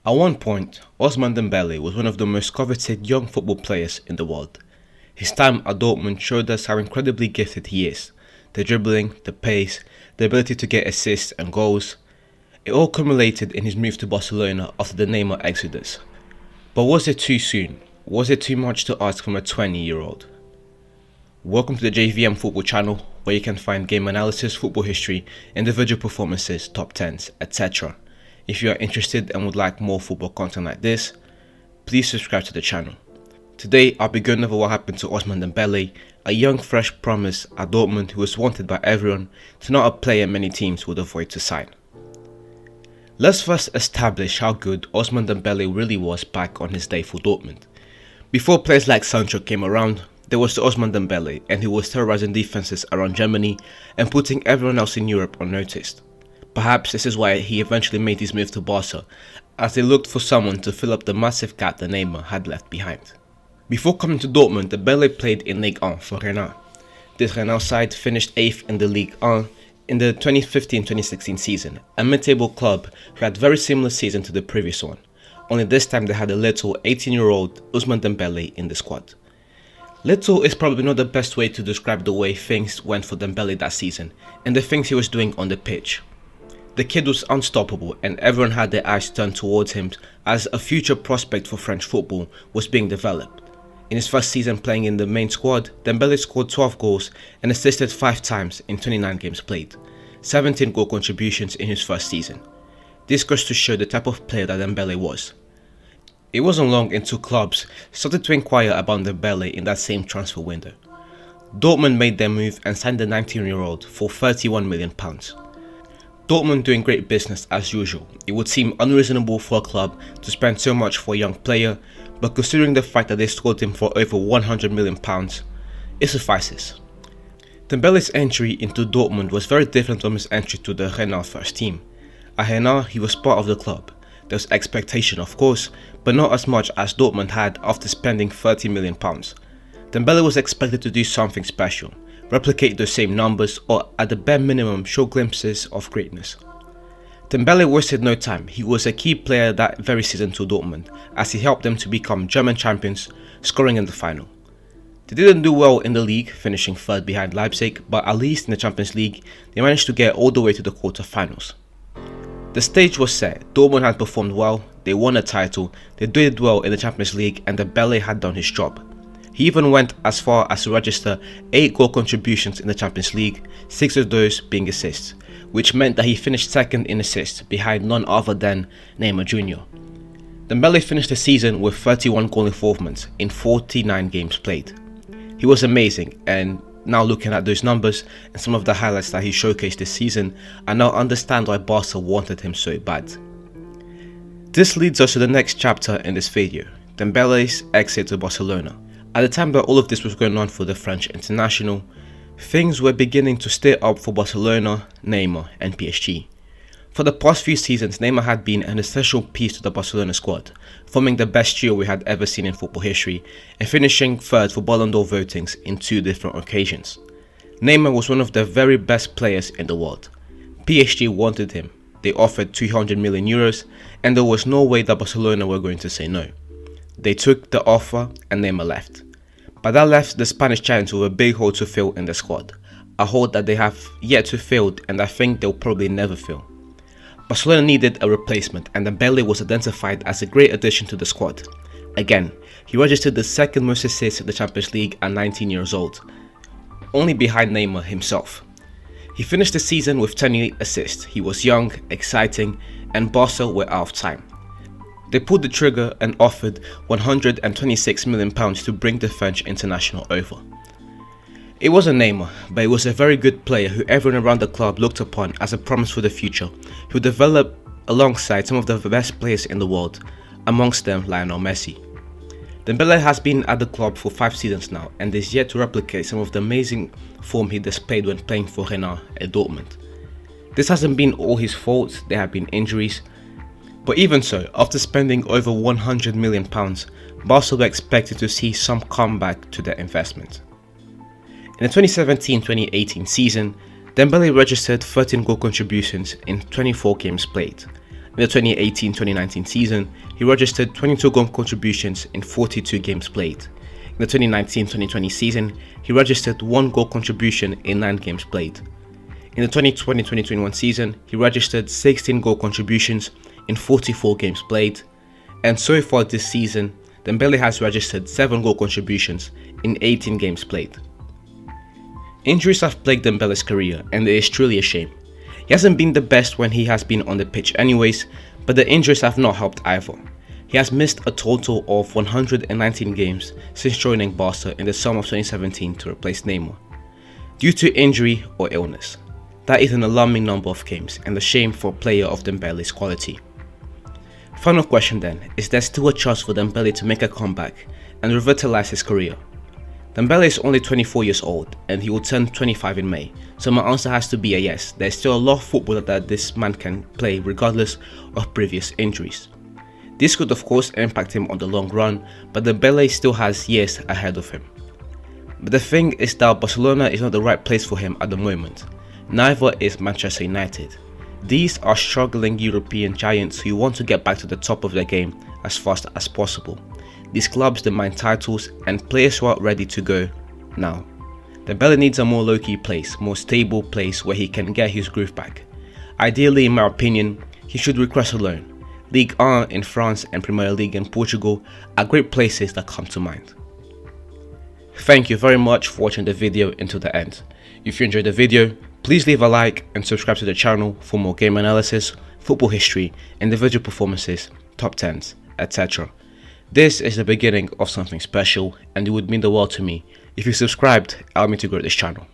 At one point, Ousmane Dembélé was one of the most coveted young football players in the world. His time at Dortmund showed us how incredibly gifted he is. The dribbling, the pace, the ability to get assists and goals. It all culminated in his move to Barcelona after the Neymar exodus. But was it too soon? Was it too much to ask from a 20-year-old? Welcome to the JVM Football channel, where you can find game analysis, football history, individual performances, top 10s, etc. If you are interested and would like more football content like this, please subscribe to the channel. Today I'll be going over what happened to Ousmane Dembélé, a young fresh promise at Dortmund who was wanted by everyone to not a player many teams would avoid to sign. Let's first establish how good Ousmane Dembélé really was back on his day for Dortmund. Before players like Sancho came around, there was the Ousmane Dembélé, and he was terrorizing defenses around Germany and putting everyone else in Europe on notice. Perhaps this is why he eventually made his move to Barca, as they looked for someone to fill up the massive gap that Neymar had left behind. Before coming to Dortmund, Dembélé played in Ligue 1 for Rennes. This Rennes side finished 8th in the Ligue 1 in the 2015-2016 season, a mid-table club who had a very similar season to the previous one, only this time they had a little 18-year-old Ousmane Dembélé in the squad. Little is probably not the best way to describe the way things went for Dembélé that season and the things he was doing on the pitch. The kid was unstoppable and everyone had their eyes turned towards him as a future prospect for French football was being developed. In his first season playing in the main squad, Dembélé scored 12 goals and assisted 5 times in 29 games played, 17 goal contributions in his first season. This goes to show the type of player that Dembélé was. It wasn't long until clubs started to inquire about Dembélé in that same transfer window. Dortmund made their move and signed the 19-year-old for £31 million. Dortmund doing great business as usual. It would seem unreasonable for a club to spend so much for a young player, but considering the fact that they sold him for over £100 million, it suffices. Dembele's entry into Dortmund was very different from his entry to the Rennes first team. At Rennes, he was part of the club. There was expectation of course, but not as much as Dortmund had after spending £30 million. Dembélé was expected to do something special, replicate those same numbers, or at the bare minimum show glimpses of greatness. Dembélé wasted no time. He was a key player that very season to Dortmund, as he helped them to become German champions, scoring in the final. They didn't do well in the league, finishing 3rd behind Leipzig, but at least in the Champions League, they managed to get all the way to the quarter-finals. The stage was set. Dortmund had performed well, they won a title, they did well in the Champions League, and Dembélé had done his job. He even went as far as to register 8 goal contributions in the Champions League, 6 of those being assists, which meant that he finished 2nd in assists behind none other than Neymar Jr. Dembélé finished the season with 31 goal involvements in 49 games played. He was amazing, and now looking at those numbers and some of the highlights that he showcased this season, I now understand why Barca wanted him so bad. This leads us to the next chapter in this video, Dembele's exit to Barcelona. At the time that all of this was going on for the French international, things were beginning to stir up for Barcelona, Neymar and PSG. For the past few seasons, Neymar had been an essential piece to the Barcelona squad, forming the best trio we had ever seen in football history and finishing 3rd for Ballon d'Or votings in 2 different occasions. Neymar was one of the very best players in the world. PSG wanted him, they offered €200 million and there was no way that Barcelona were going to say no. They took the offer and Neymar left. But that left the Spanish Giants with a big hole to fill in the squad, a hole that they have yet to fill and I think they'll probably never fill. Barcelona needed a replacement and Dembélé was identified as a great addition to the squad. Again, he registered the 2nd most assists in the Champions League at 19 years old, only behind Neymar himself. He finished the season with 28 assists. He was young, exciting, and Barca were out of time. They pulled the trigger and offered £126 million to bring the French international over. It wasn't Neymar, but it was a very good player who everyone around the club looked upon as a promise for the future, who developed alongside some of the best players in the world, amongst them Lionel Messi. Dembélé has been at the club for 5 seasons now and is yet to replicate some of the amazing form he displayed when playing for Rennes at Dortmund. This hasn't been all his fault, there have been injuries, but even so, after spending over £100 million, Barca were expected to see some comeback to their investment. In the 2017-2018 season, Dembélé registered 13 goal contributions in 24 games played, In the 2018-2019 season, he registered 22 goal contributions in 42 games played. In the 2019-2020 season, he registered 1 goal contribution in 9 games played. In the 2020-2021 season, he registered 16 goal contributions in 44 games played. And so far this season, Dembele has registered 7 goal contributions in 18 games played. Injuries have plagued Dembele's career, and it is truly a shame. He hasn't been the best when he has been on the pitch anyways, but the injuries have not helped either. He has missed a total of 119 games since joining Barca in the summer of 2017 to replace Neymar, due to injury or illness. That is an alarming number of games and a shame for a player of Dembele's quality. Final question then, is there still a chance for Dembele to make a comeback and revitalize his career? Dembele is only 24 years old and he will turn 25 in May, so my answer has to be a yes. There is still a lot of football that this man can play regardless of previous injuries. This could of course impact him on the long run, but Dembele still has years ahead of him. But the thing is that Barcelona is not the right place for him at the moment. Neither is Manchester United. These are struggling European giants who want to get back to the top of their game as fast as possible. These clubs demand titles and players who are ready to go now. Dembele needs a more low-key place, more stable place where he can get his groove back. Ideally, in my opinion, he should request a loan. Ligue 1 in France and Premier League in Portugal are great places that come to mind. Thank you very much for watching the video until the end. If you enjoyed the video, please leave a like and subscribe to the channel for more game analysis, football history, individual performances, top 10s, etc. This is the beginning of something special and it would mean the world to me if you subscribed, allow me to grow this channel.